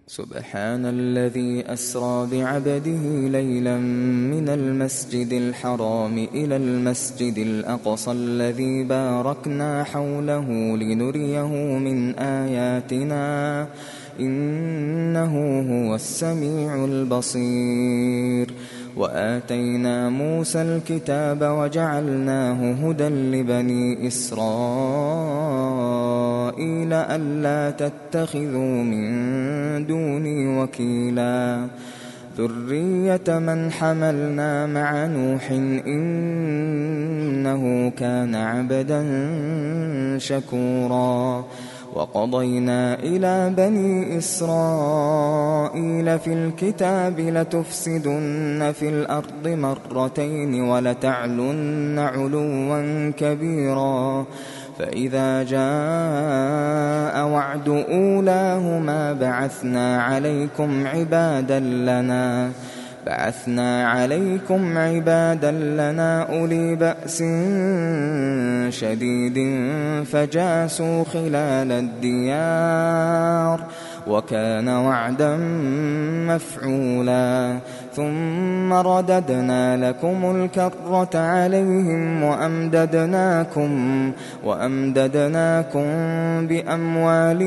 سبحان الذي أسرى بعبده ليلا من المسجد الحرام إلى المسجد الأقصى الذي باركنا حوله لنريه من آياتنا إنه هو السميع البصير. وآتينا موسى الكتاب وجعلناه هدى لبني إسرائيل ألا تتخذوا من دوني وكيلا ذرية من حملنا مع نوح إنه كان عبدا شكورا. وقضينا إلى بني إسرائيل في الكتاب لتفسدن في الأرض مرتين ولتعلن علوا كبيرا فإذا جاء وعد أولاهما بعثنا عليكم عبادا لنا أولي بأس شديد فجاسوا خلال الديار وكان وعدا مفعولا. ثم رددنا لكم الكرة عليهم وأمددناكم بأموال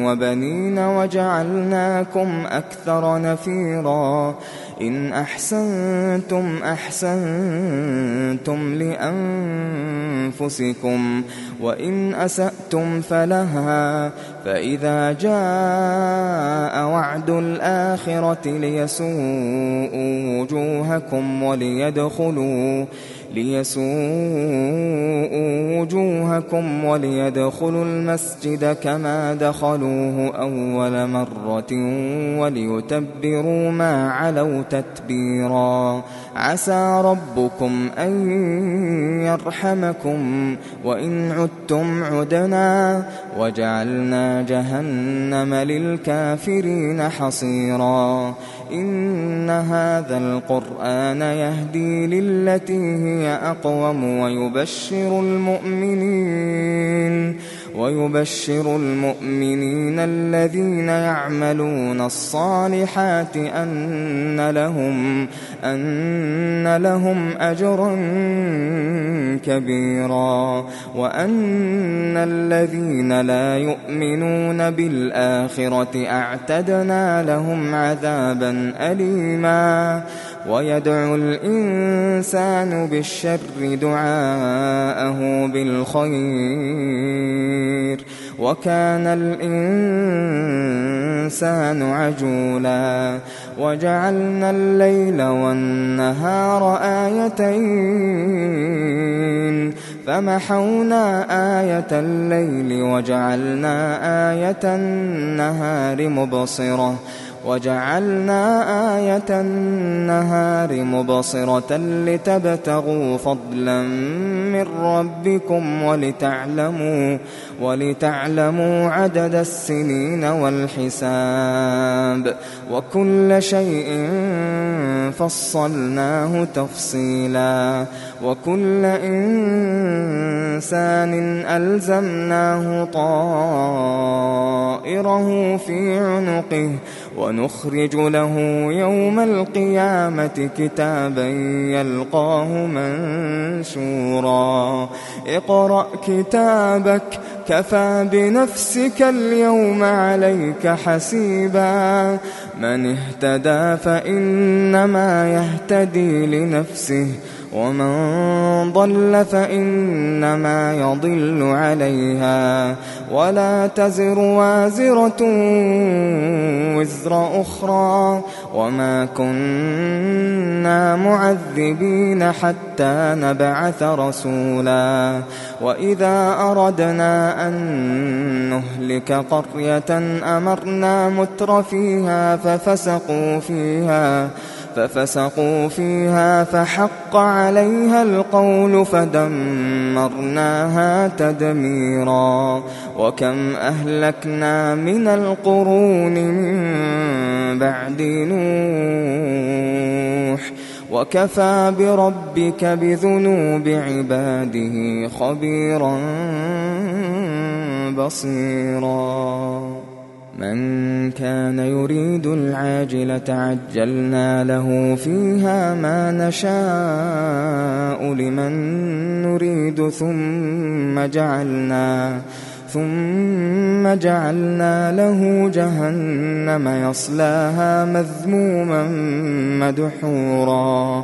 وبنين وجعلناكم أكثر نفيرا. إن أحسنتم أحسنتم لأنفسكم وإن أسأتم فلها فإذا جاء وعد الآخرة ليسوءوا وجوهكم وليدخلوا المسجد كما دخلوه أول مرة وليتبروا ما علوا تتبيرا. عسى ربكم أن يرحمكم وإن عدتم عدنا وجعلنا جهنم للكافرين حصيرا. إن هذا القرآن يهدي للتي هي أقوم ويبشر المؤمنين الذين يعملون الصالحات أن لهم أجرا كبيرا وأن الذين لا يؤمنون بالآخرة أعتدنا لهم عذابا أليما. ويدعو الإنسان بالشر دعاءه بالخير وكان الإنسان عجولا. وجعلنا الليل والنهار آيتين فمحونا آية الليل وجعلنا آية النهار مبصرة لتبتغوا فضلا من ربكم ولتعلموا عدد السنين والحساب وكل شيء فصلناه تفصيلا. وكل إنسان ألزمناه طائره في عنقه ونخرج له يوم القيامة كتابا يلقاه منشورا. اقرأ كتابك كفى بنفسك اليوم عليك حسيبا. من اهتدى فإنما يهتدي لنفسه ومن ضل فإنما يضل عليها ولا تزر وازرة وزر أخرى وما كنا معذبين حتى نبعث رسولا. وإذا أردنا أن نهلك قرية أمرنا متر فيها ففسقوا فيها فحق عليها القول فدمرناها تدميرا. وكم أهلكنا من القرون من بعد نوح وكفى بربك بذنوب عباده خبيرا بصيرا. من كان يريد العاجلة عجلنا له فيها ما نشاء لمن نريد ثم جعلنا له جهنم يصلاها مذموما مدحورا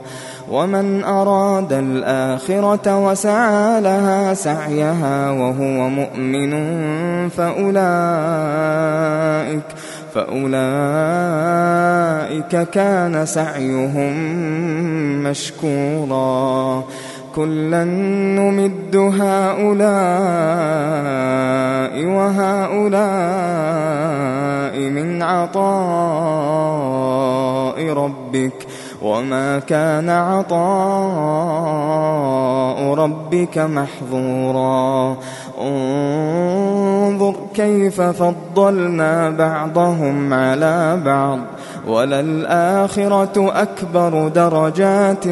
ومن أراد الآخرة وسعى لها سعيها وهو مؤمن فأولئك كان سعيهم مشكورا كلا نمد هؤلاء وهؤلاء من عطاء ربك وما كان عطاء ربك محظورا انظر كيف فضلنا بعضهم على بعض وللآخرة أكبر درجات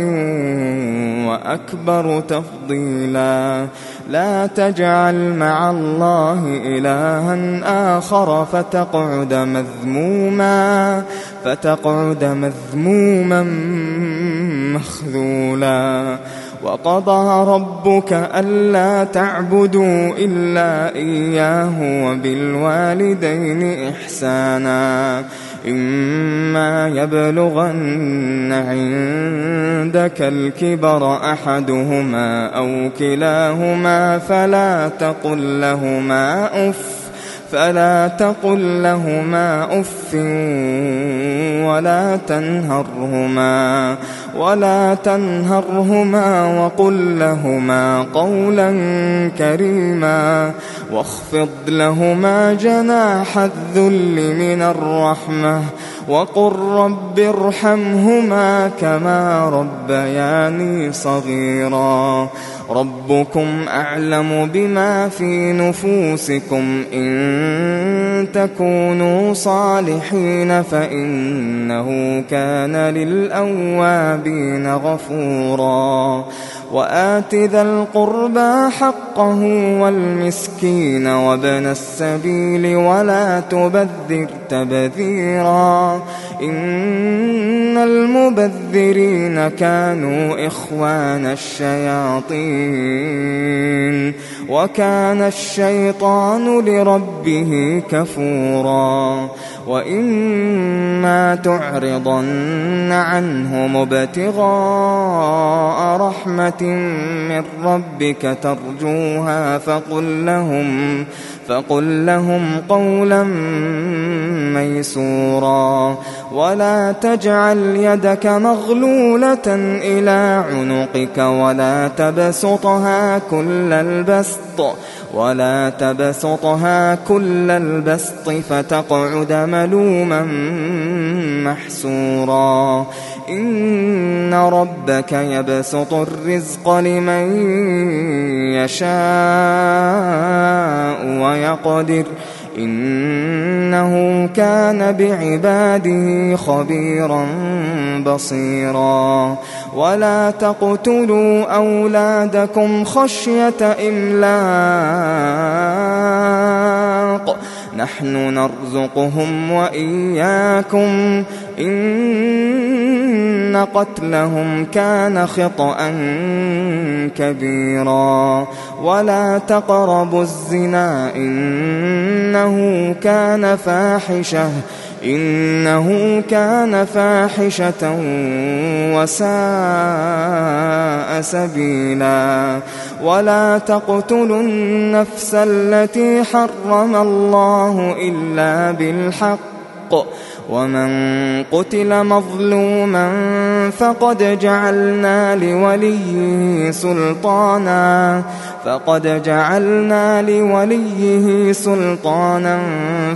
وأكبر تفضيلا لا تجعل مع الله إلها آخر فتقعد مذموما مخذولا وقضى ربك ألا تعبدوا إلا إياه وبالوالدين إحسانا إما يبلغن عندك الكبر أحدهما أو كلاهما فلا تقل لهما أف ولا تنهرهما وقل لهما قولا كريما واخفض لهما جناح الذل من الرحمة وقل رب ارحمهما كما ربياني صغيرا ربكم أعلم بما في نفوسكم إن تكونوا صالحين فإنه كان للأوابين غفورا وآت ذا القربى حقه والمسكين وابن السبيل ولا تبذر تبذيرا إن المبذرين كانوا إخوان الشياطين وكان الشيطان لربه كفورا وإما تعرضن عنهم ابتغاء رحمة من ربك ترجوها فقل لهم قولا ميسورا ولا تجعل يدك مغلولة إلى عنقك ولا تبسطها كل البسط فتقعد ملوما محسورا إن ربك يبسط الرزق لمن يشاء ويقدر إنه كان بعباده خبيرا بصيرا ولا تقتلوا أولادكم خشية إملاق نحن نرزقهم وإياكم إن قتلهم كان خطأ كبيرا ولا تقربوا الزنا إنه كان فاحشة وساء سبيلا ولا تقتلوا النفس التي حرم الله إلا بالحق ومن قتل مظلوما فقد جعلنا لوليه سلطانا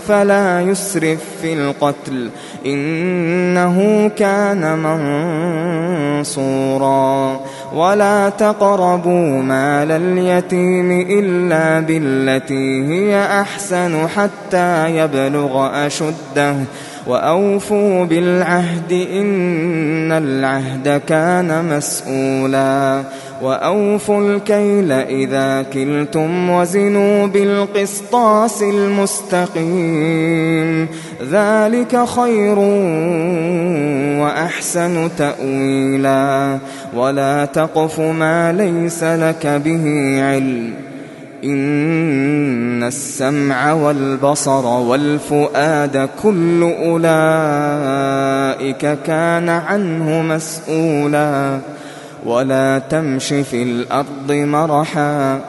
فلا يسرف في القتل إنه كان منصورا ولا تقربوا مال اليتيم إلا بالتي هي أحسن حتى يبلغ أشده وأوفوا بالعهد إن العهد كان مسؤولا وأوفوا الكيل إذا كلتم وزنوا بالقسطاس المستقيم ذلك خير وأحسن تأويلا ولا تقف ما ليس لك به علم إن السمع والبصر والفؤاد كل أولئك كان عنه مسؤولا ولا تمش في الأرض مرحا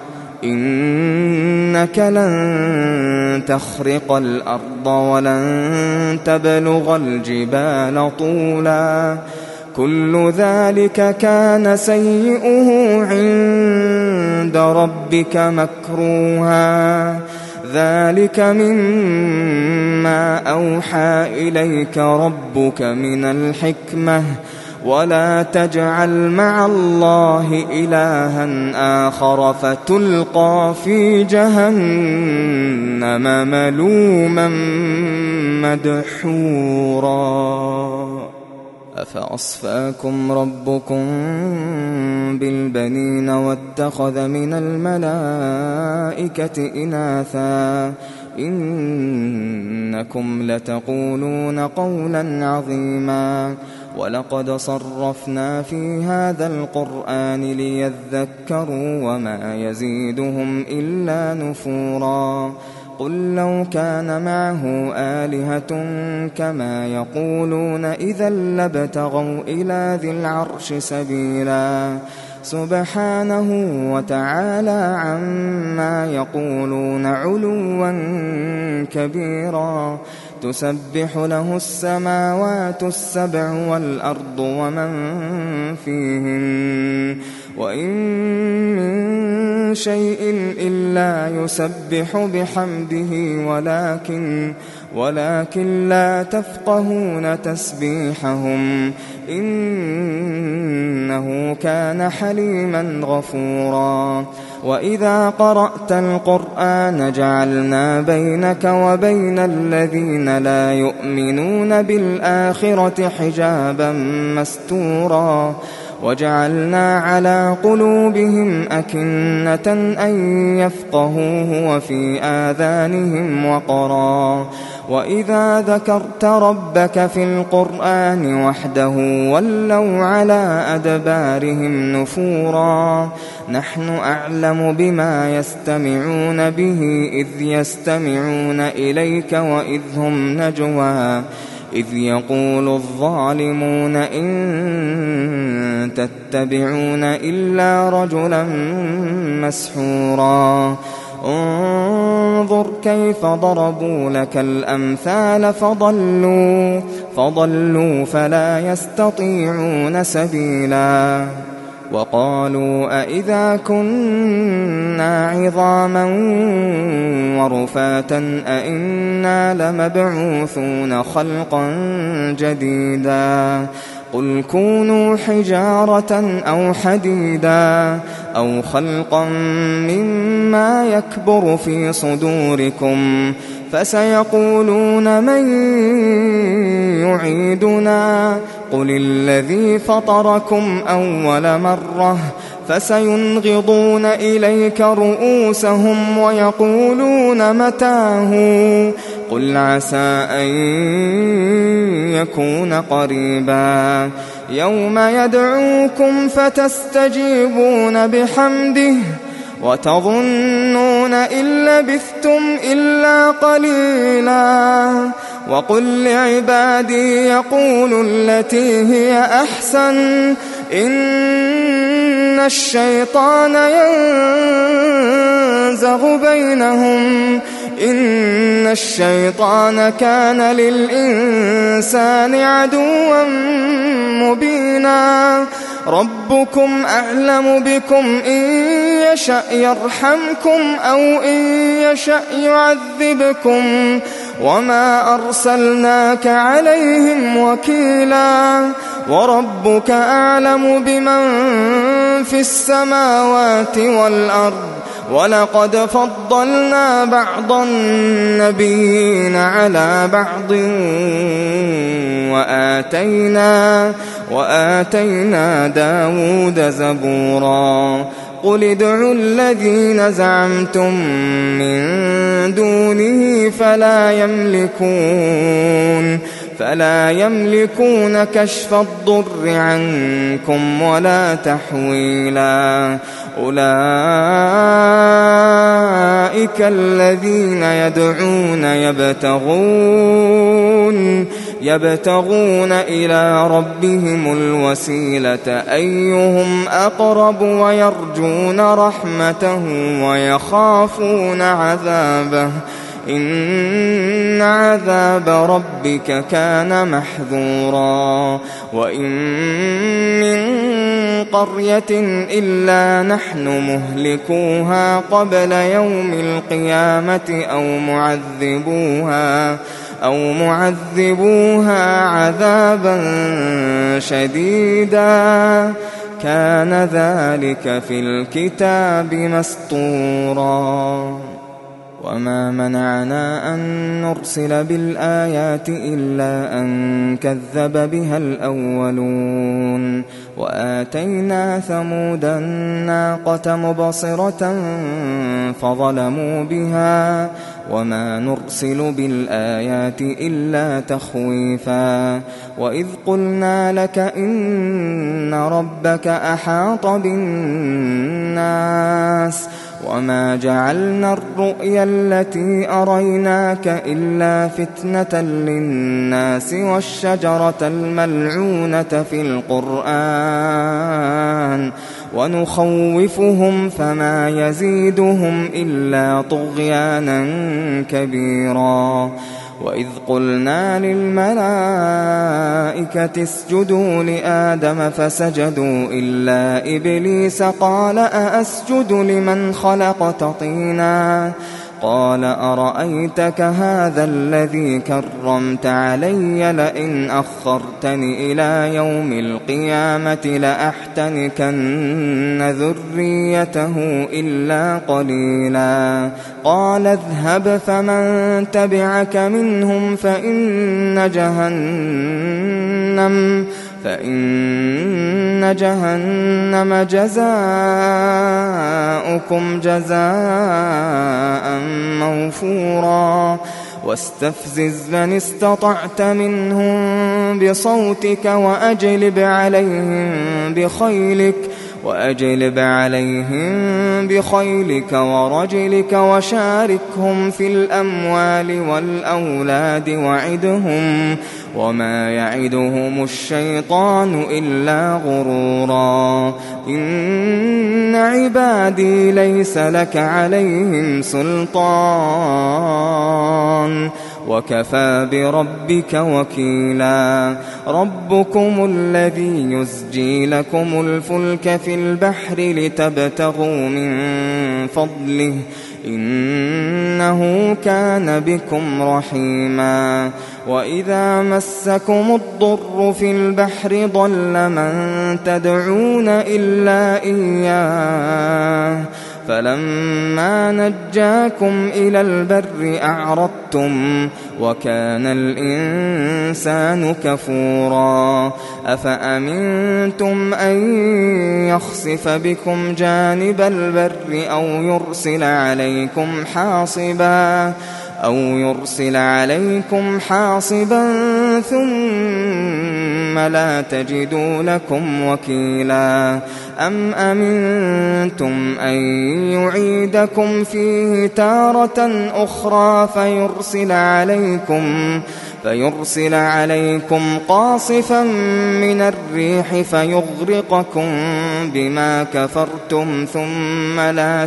إنك لن تخرق الأرض ولن تبلغ الجبال طولا كل ذلك كان سيئه عند ربك مكروها ذلك مما أوحى إليك ربك من الحكمة ولا تجعل مع الله إلها آخر فتلقى في جهنم ملوما مدحورا أفأصفاكم ربكم بالبنين واتخذ من الملائكة إناثا إنكم لتقولون قولا عظيما ولقد صرفنا في هذا القرآن ليذكروا وما يزيدهم إلا نفورا قل لو كان معه آلهة كما يقولون إذا لابتغوا إلى ذي العرش سبيلا سبحانه وتعالى عما يقولون علوا كبيرا تسبح له السماوات السبع والأرض ومن فيهن وإن من شيء إلا يسبح بحمده ولكن لا تفقهون تسبيحهم إنه كان حليما غفورا وإذا قرأت القرآن جعلنا بينك وبين الذين لا يؤمنون بالآخرة حجابا مستورا وجعلنا على قلوبهم أكنة أن يفقهوه وفي آذانهم وقرا وإذا ذكرت ربك في القرآن وحده ولوا على أدبارهم نفورا نحن أعلم بما يستمعون به إذ يستمعون إليك وإذ هم نجوى إذ يقول الظالمون إن تتبعون إلا رجلا مسحورا انظر كيف ضربوا لك الأمثال فضلوا فلا يستطيعون سبيلا وقالوا أئذا كنا عظاما ورفاتا أئنا لمبعوثون خلقا جديدا قل كونوا حجارة أو حديدا أو خلقا مما يكبر في صدوركم فسيقولون من يعيدنا قل الذي فطركم أول مرة فسينغضون إليك رؤوسهم ويقولون متاه قل عسى أن يكون قريبا يوم يدعوكم فتستجيبون بحمده وتظنون إن لبثتم إلا قليلا وقل لعبادي يقولوا التي هي أحسن إن الشيطان ينزغ بينهم إن الشيطان كان للإنسان عدوا مبينا ربكم أعلم بكم إن يشأ يرحمكم أو إن يشأ يعذبكم وما أرسلناك عليهم وكيلا وربك أعلم بمن في السماوات والأرض ولقد فضلنا بعض النبيين على بعض وآتينا داود زبورا قل ادعوا الذين زعمتم من دونه فلا يملكون كشف الضر عنكم ولا تحويلا أولئك الذين يدعون يبتغون إلى ربهم الوسيلة أيهم أقرب ويرجون رحمته ويخافون عذابه إن عذاب ربك كان محذورا وإن من قرية إلا نحن مهلكوها قبل يوم القيامة أو معذبوها عذابا شديدا كان ذلك في الكتاب مسطورا وما منعنا أن نرسل بالآيات إلا أن كذب بها الأولون وآتينا ثمود الناقة مبصرة فظلموا بها وما نرسل بالآيات إلا تخويفا وإذ قلنا لك إن ربك أحاط بالناس وما جعلنا الرؤيا التي أريناك إلا فتنة للناس والشجرة الملعونة في القرآن ونخوفهم فما يزيدهم إلا طغيانا كبيرا وإذ قلنا للملائكة اسجدوا لآدم فسجدوا إلا إبليس قال أأسجد لمن خلقت طينا قال أرأيتك هذا الذي كرمت علي لئن أخرتني إلى يوم القيامة لأحتنكن ذريته إلا قليلا قال اذهب فمن تبعك منهم فإن جهنم جزاؤكم جزاء موفورا واستفزز من استطعت منهم بصوتك وأجلب عليهم بخيلك ورجلك وشاركهم في الأموال والأولاد وعدهم وما يعدهم الشيطان إلا غرورا إن عبادي ليس لك عليهم سلطان وكفى بربك وكيلا ربكم الذي يزجي لكم الفلك في البحر لتبتغوا من فضله إنه كان بكم رحيما وإذا مسكم الضر في البحر ضل من تدعون إلا إياه فلما نجاكم إلى البر أعرضتم وكان الإنسان كفورا أفأمنتم أن يخسف بكم جانب البر أو يرسل عليكم حاصبا ثم لا تجدوا لكم وكيلا أم أمنتم أن يعيدكم فيه تارة أخرى فيرسل عليكم قاصفا من الريح فيغرقكم بما كفرتم ثم لا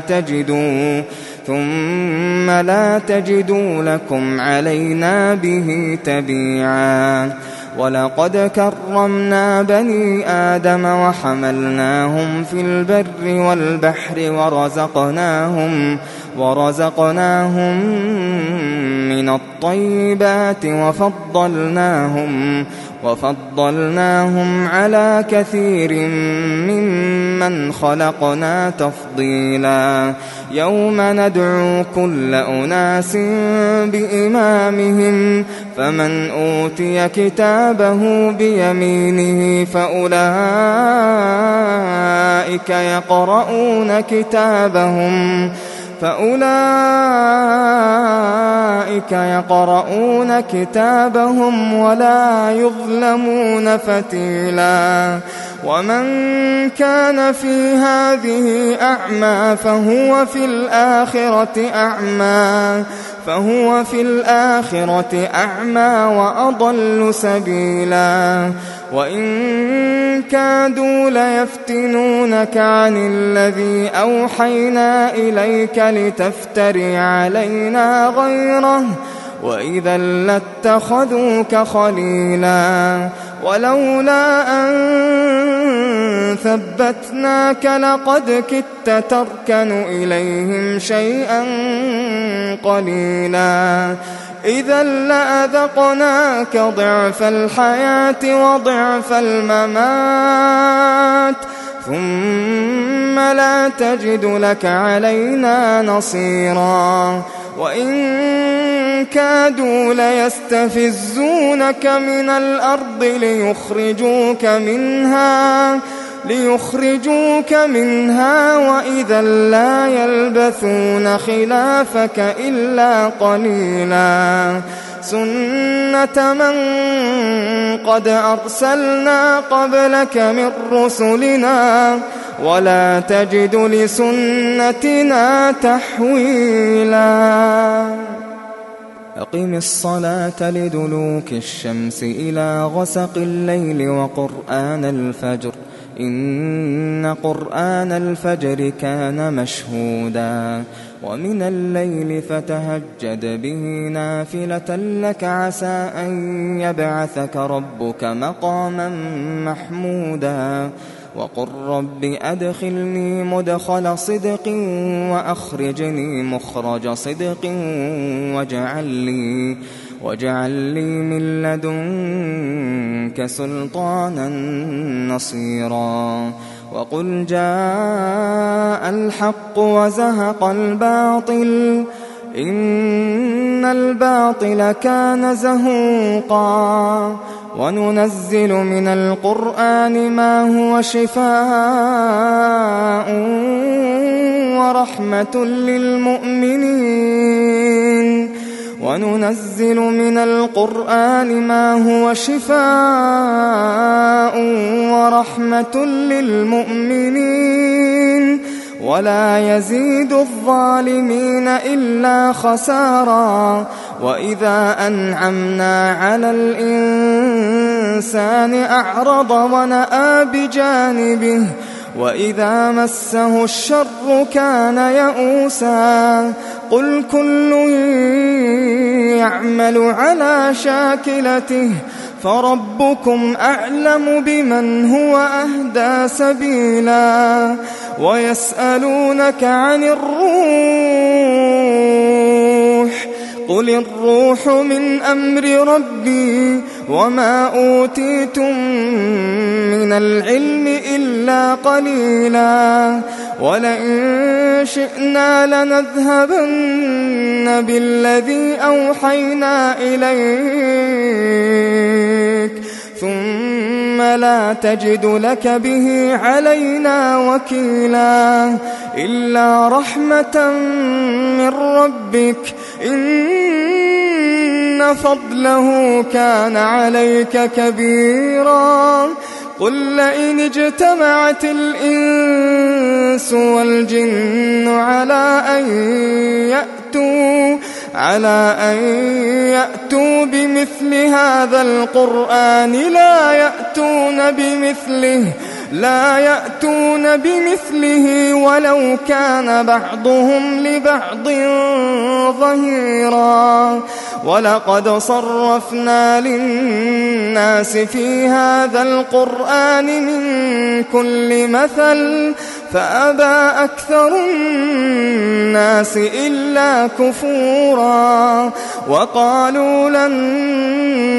تجدوا لكم علينا به تبيعا ولقد كرمنا بني آدم وحملناهم في البر والبحر ورزقناهم من الطيبات وفضلناهم على كثير ممن ممن خلقنا تفضيلا يوم ندعو كل أناس بإمامهم فمن أوتي كتابه بيمينه فأولئك يقرؤون كتابهم ولا يظلمون فتيلا ومن كان في هذه أعمى فهو في الآخرة أعمى وأضل سبيلا وإن كادوا ليفتنونك عن الذي أوحينا إليك لتفتري علينا غيره وإذا لاتخذوك خليلا ولولا أن ثبتناك لقد كدت تركن إليهم شيئا قليلا إذا لأذقناك ضعف الحياة وضعف الممات ثم لا تجد لك علينا نصيرا وإن كادوا ليستفزونك من الأرض ليخرجوك منها وإذا لا يلبثون خلافك إلا قليلا سنة من قد أرسلنا قبلك من رسلنا ولا تجد لسنتنا تحويلا أقم الصلاة لدلوك الشمس إلى غسق الليل وقرآن الفجر إن قرآن الفجر كان مشهودا ومن الليل فتهجد به نافلة لك عسى أن يبعثك ربك مقاما محمودا وقل رب أدخلني مدخل صدق وأخرجني مخرج صدق واجعل لي من لدنك سلطانا نصيرا وقل جاء الحق وزهق الباطل إن الباطل كان زهوقا وننزل من القرآن ما هو شفاء ورحمة للمؤمنين وننزل من القرآن ما هو شفاء ورحمة للمؤمنين ولا يزيد الظالمين إلا خسارا وإذا أنعمنا على الإنسان أعرض ونأى بجانبه وإذا مسه الشر كان يئوسا قل كل يعمل على شاكلته فربكم أعلم بمن هو أهدى سبيلا ويسألونك عن الروح قل الروح من أمر ربي وما أوتيتم من العلم إلا قليلا ولئن شئنا لنذهبن بالذي أوحينا إليك ثم لا تجد لك به علينا وكيلا إلا رحمة من ربك إن فضله كان عليك كبيرا قل لئن اجتمعت الإنس والجن على أن يأتوا بمثل هذا القرآن لا يأتون بمثله ولو كان بعضهم لبعض ظهيرا ولقد صرفنا للناس في هذا القرآن من كل مثل فأبى أكثر الناس إلا كفورا وقالوا لن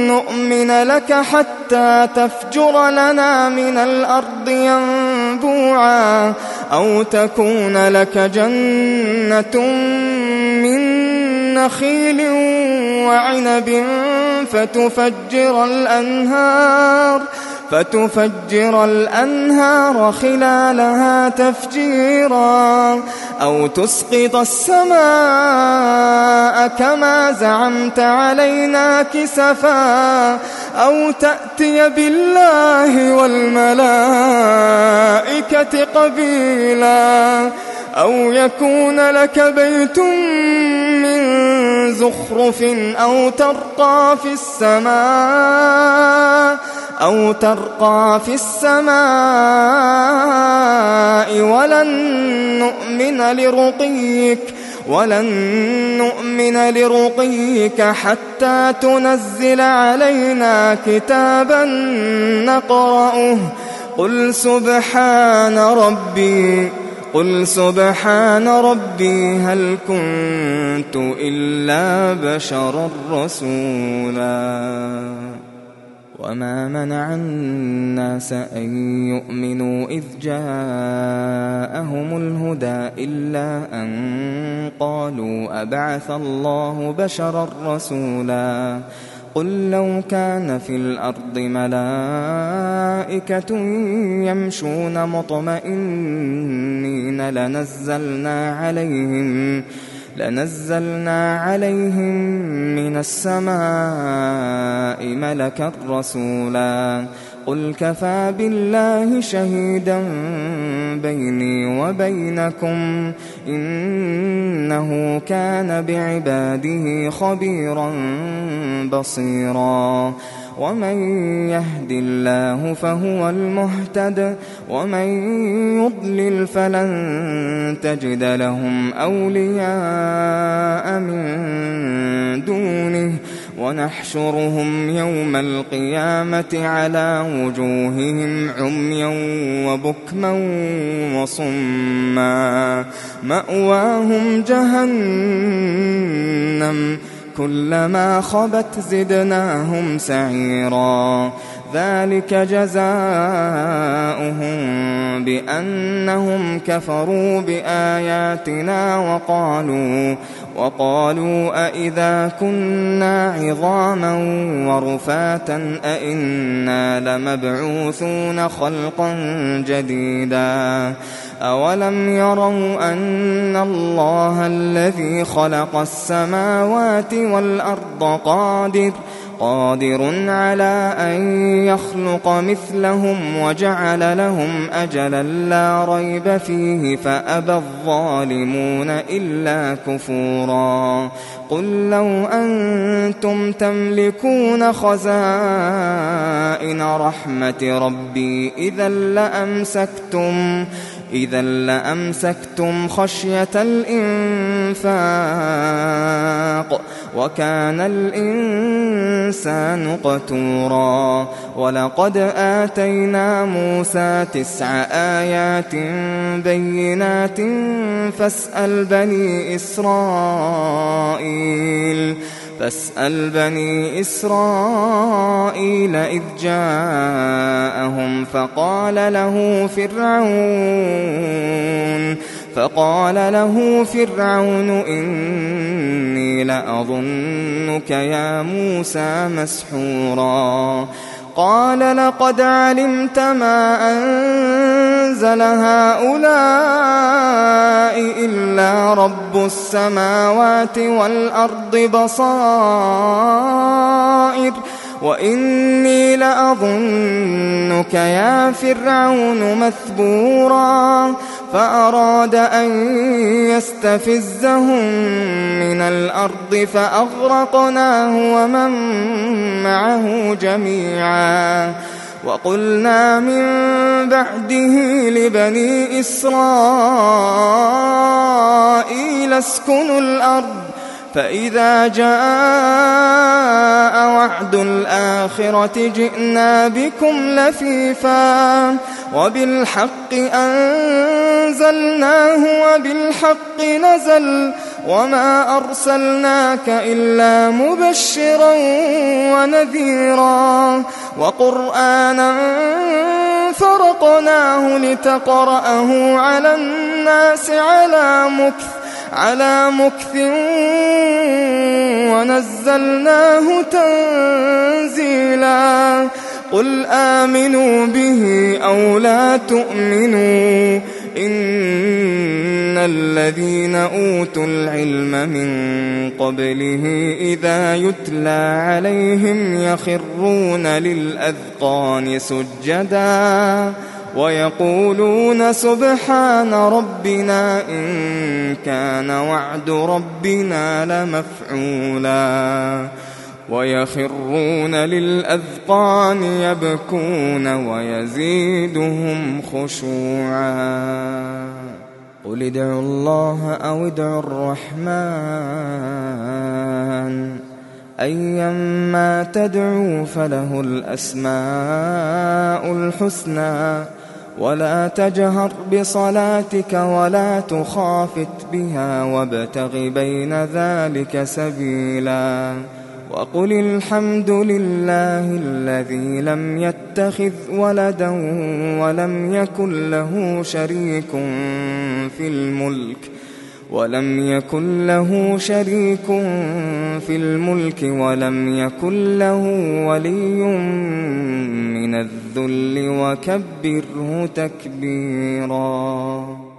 نؤمن لك حتى تفجر لنا من الأرض ينبوعا أو تكون لك جنة من نخيل وعنب فتفجر الأنهار خلالها تفجيرا أو تسقط السماء كما زعمت علينا كسفا أو تأتي بالله والملائكة قبيلا أو يكون لك بيت من زخرف أو ترقى في السماء ولن نؤمن لرقيك حتى تنزل علينا كتابا نقرأه قل سبحان ربي هل كنت إلا بشرا رسولا وما منع الناس أن يؤمنوا إذ جاءهم الهدى إلا أن قالوا أبعث الله بشرا رسولا قل لو كان في الأرض ملائكة يمشون مطمئنين لنزلنا عليهم من السماء ملكا رسولا قل كفى بالله شهيدا بيني وبينكم إنه كان بعباده خبيرا بصيرا ومن يهد الله فهو المهتد ومن يضلل فلن تجد لهم أولياء من دونه ونحشرهم يوم القيامة على وجوههم عميا وبكما وصما مأواهم جهنم كلما خبت زدناهم سعيرا ذلك جزاؤهم بأنهم كفروا بآياتنا وقالوا أئذا كنا عظاما ورفاتا أئنا لمبعوثون خلقا جديدا أولم يروا أن الله الذي خلق السماوات والأرض قادر على أن يخلق مثلهم وجعل لهم أجلا لا ريب فيه فأبى الظالمون إلا كفورا قل لو أنتم تملكون خزائن رحمة ربي إذا لأمسكتم خشية الإنفاق وكان الإنسان قتورا ولقد آتينا موسى 9 آيات بينات فاسأل بني إسرائيل إذ جاءهم فقال له فرعون إني لأظنك يا موسى مسحورا قال لقد علمت ما أنزل هؤلاء إلا رب السماوات والأرض بصائر وإني لأظنك يا فرعون مثبورا فأراد أن يستفزهم من الأرض فأغرقناه ومن معه جميعا وقلنا من بعده لبني إسرائيل اسكنوا الأرض فإذا جاء وعد الآخرة جئنا بكم لفيفا وبالحق أنزلناه وبالحق نزل وما أرسلناك إلا مبشرا ونذيرا وقرآنا فرقناه لتقرأه على الناس على مكث ونزلناه تنزيلا قل آمنوا به أو لا تؤمنوا إن الذين أوتوا العلم من قبله إذا يتلى عليهم يخرون للأذقان سجدا ويقولون سبحان ربنا إن كان وعد ربنا لمفعولا ويخرون للأذقان يبكون ويزيدهم خشوعا قل ادعوا الله أو ادعوا الرحمن أيما تدعوا فله الأسماء الحسنى ولا تجهر بصلاتك ولا تخافت بها وابتغ بين ذلك سبيلا وقل الحمد لله الذي لم يتخذ ولدا ولم يكن له شريك في الملك ولم يكن له ولي من الذل وكبره تكبيرا.